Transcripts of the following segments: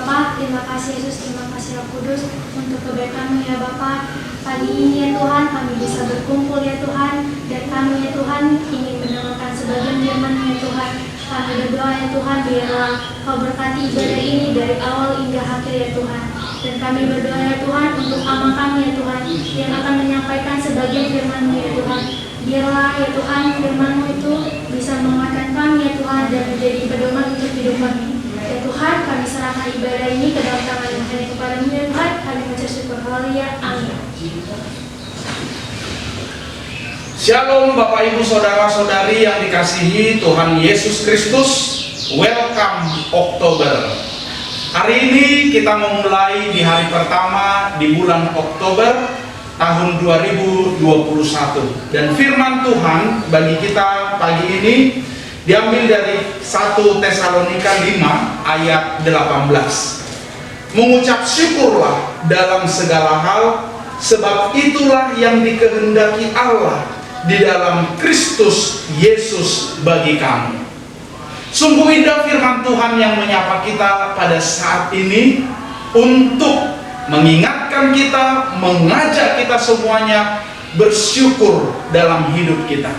Bapa, terima kasih Yesus, terima kasih Roh Kudus untuk kebaikan-Mu ya Bapa. Pagi ini ya Tuhan, kami bisa berkumpul ya Tuhan, dan kami ya Tuhan ingin mendengarkan sebagian firman-Mu ya Tuhan. Kami berdoa ya Tuhan, biarlah Kau berkati ibadah ini dari awal hingga akhir ya Tuhan. Dan kami berdoa ya Tuhan untuk ama kami ya Tuhan, yang akan menyampaikan sebagian firman-Mu ya Tuhan. Biarlah ya Tuhan, firman-Mu itu bisa menguatkan kami ya Tuhan, dan menjadi pedoman untuk hidup kami. Ya Tuhan, kami serahkan ibadah ini ke dalam tangan yang hanya kepada-Mu ya Tuhan. Kami mengucap syukur, haleluya, amin. Shalom Bapak Ibu Saudara-saudari yang dikasihi Tuhan Yesus Kristus. Welcome Oktober. Hari ini kita memulai di hari pertama di bulan Oktober tahun 2021. Dan firman Tuhan bagi kita pagi ini diambil dari 1 Tesalonika 5 ayat 18. Mengucap syukurlah dalam segala hal, sebab itulah yang dikehendaki Allah di dalam Kristus Yesus bagi kamu. Sungguh indah firman Tuhan yang menyapa kita pada saat ini untuk mengingatkan kita, mengajak kita semuanya bersyukur dalam hidup kita.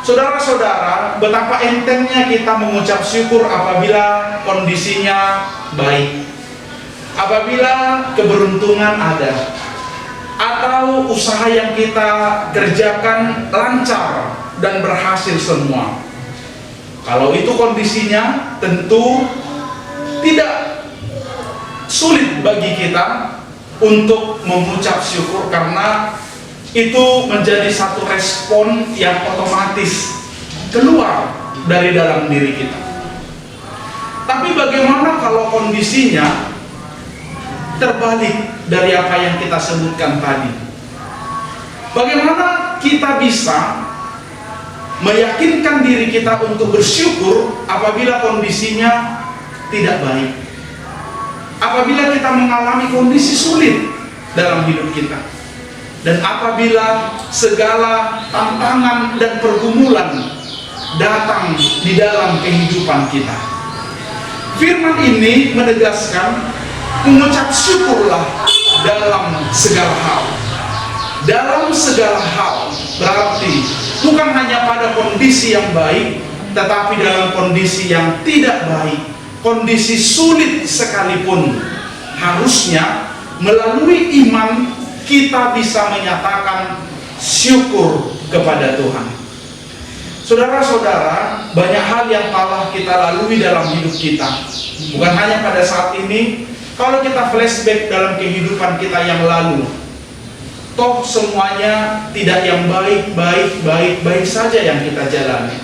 Saudara-saudara, betapa entengnya kita mengucap syukur apabila kondisinya baik, apabila keberuntungan ada, atau usaha yang kita kerjakan lancar dan berhasil semua. Kalau itu kondisinya, tentu tidak sulit bagi kita untuk mengucap syukur, karena itu menjadi satu respon yang otomatis keluar dari dalam diri kita. Tapi bagaimana kalau kondisinya terbalik dari apa yang kita sebutkan tadi? Bagaimana kita bisa meyakinkan diri kita untuk bersyukur apabila kondisinya tidak baik, apabila kita mengalami kondisi sulit dalam hidup kita, dan apabila segala tantangan dan pergumulan datang di dalam kehidupan kita? Firman ini menegaskan mengucap syukurlah dalam segala hal. Dalam segala hal berarti bukan hanya pada kondisi yang baik, tetapi dalam kondisi yang tidak baik, kondisi sulit sekalipun, harusnya melalui iman kita bisa menyatakan syukur kepada Tuhan. Saudara-saudara, banyak hal yang telah kita lalui dalam hidup kita. Bukan hanya pada saat ini. Kalau kita flashback dalam kehidupan kita yang lalu, toh semuanya tidak yang baik saja yang kita jalani.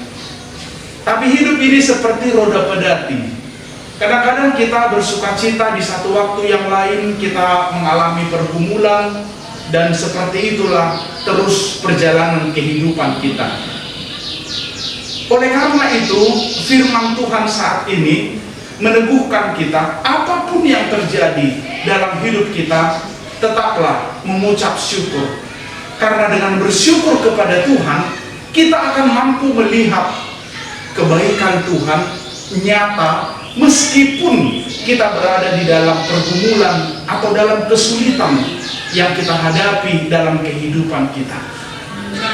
Tapi hidup ini seperti roda pedati. Kadang-kadang kita bersukacita, di satu waktu yang lain kita mengalami pergumulan, dan seperti itulah terus perjalanan kehidupan kita. Oleh karena itu, firman Tuhan saat ini meneguhkan kita, apapun yang terjadi dalam hidup kita, tetaplah mengucap syukur. Karena dengan bersyukur kepada Tuhan, kita akan mampu melihat kebaikan Tuhan nyata, meskipun kita berada di dalam pergumulan atau dalam kesulitan yang kita hadapi dalam kehidupan kita.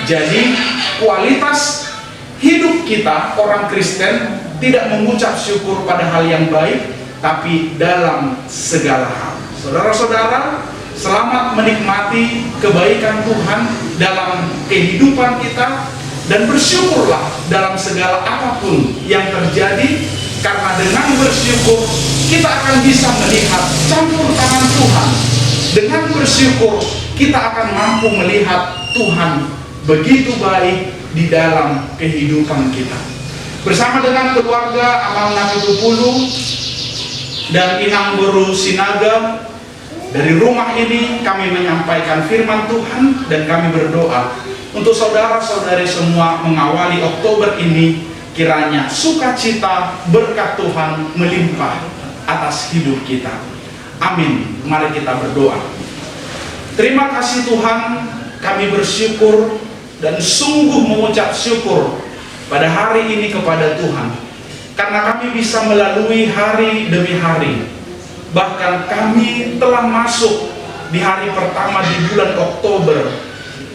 Jadi, kualitas hidup kita, orang Kristen, tidak mengucap syukur pada hal yang baik, tapi dalam segala hal. Saudara-saudara, selamat menikmati kebaikan Tuhan dalam kehidupan kita, dan bersyukurlah dalam segala apapun yang terjadi, karena dengan bersyukur kita akan bisa melihat campur tangan Tuhan. Dengan bersyukur kita akan mampu melihat Tuhan begitu baik di dalam kehidupan kita. Bersama dengan keluarga Amal Napitupulu dan Inang Guru Sinaga, dari rumah ini kami menyampaikan firman Tuhan, dan kami berdoa untuk saudara-saudari semua mengawali Oktober ini, kiranya sukacita berkat Tuhan melimpah atas hidup kita. Amin. Mari kita berdoa. Terima kasih Tuhan, kami bersyukur dan sungguh mengucap syukur pada hari ini kepada Tuhan, karena kami bisa melalui hari demi hari, Bahkan kami telah masuk di hari pertama di bulan Oktober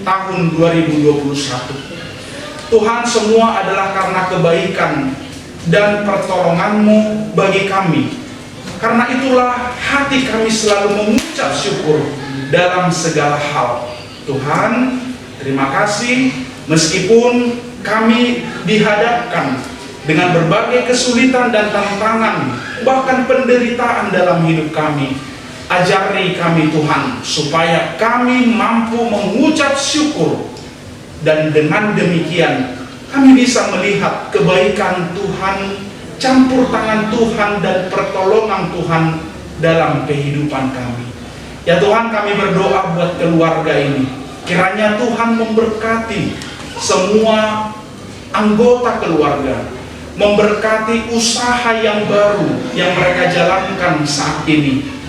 tahun 2021. Tuhan, semua adalah karena kebaikan dan pertolongan-Mu bagi kami. Karena itulah hati kami selalu mengucap syukur dalam segala hal. Tuhan, terima kasih meskipun kami dihadapkan dengan berbagai kesulitan dan tantangan, bahkan penderitaan dalam hidup kami. Ajari kami Tuhan, supaya kami mampu mengucap syukur, dan dengan demikian kami bisa melihat kebaikan Tuhan, campur tangan Tuhan dan pertolongan Tuhan dalam kehidupan kami. Ya Tuhan, kami berdoa buat keluarga ini, kiranya Tuhan memberkati semua anggota keluarga, memberkati usaha yang baru yang mereka jalankan saat ini.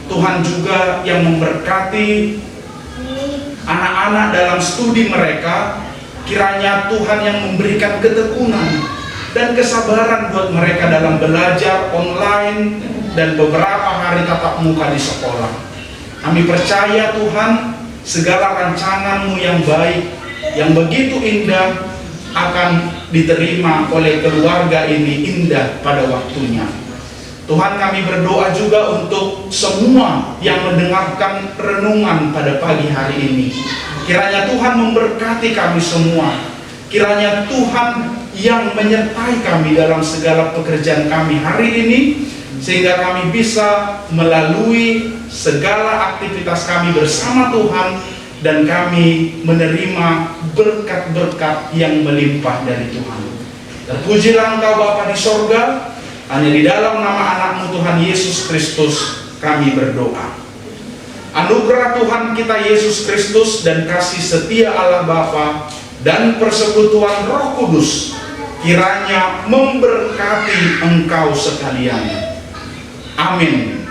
Tuhan juga yang memberkati anak-anak dalam studi mereka, kiranya Tuhan yang memberikan ketekunan dan kesabaran buat mereka dalam belajar online dan beberapa hari tatap muka di sekolah. Kami percaya Tuhan, segala rancangan-Mu yang baik, yang begitu indah, akan diterima oleh keluarga ini indah pada waktunya. Tuhan, kami berdoa juga untuk semua yang mendengarkan renungan pada pagi hari ini. Kiranya Tuhan memberkati kami semua. Kiranya Tuhan yang menyertai kami dalam segala pekerjaan kami hari ini, sehingga kami bisa melalui segala aktivitas kami bersama Tuhan, dan kami menerima berkat-berkat yang melimpah dari Tuhan. Terpujilah Engkau Bapa di sorga. Hanya di dalam nama anak-Mu Tuhan Yesus Kristus kami berdoa. Anugerah Tuhan kita Yesus Kristus dan kasih setia Allah Bapa dan persekutuan Roh Kudus kiranya memberkati engkau sekalian. Amin.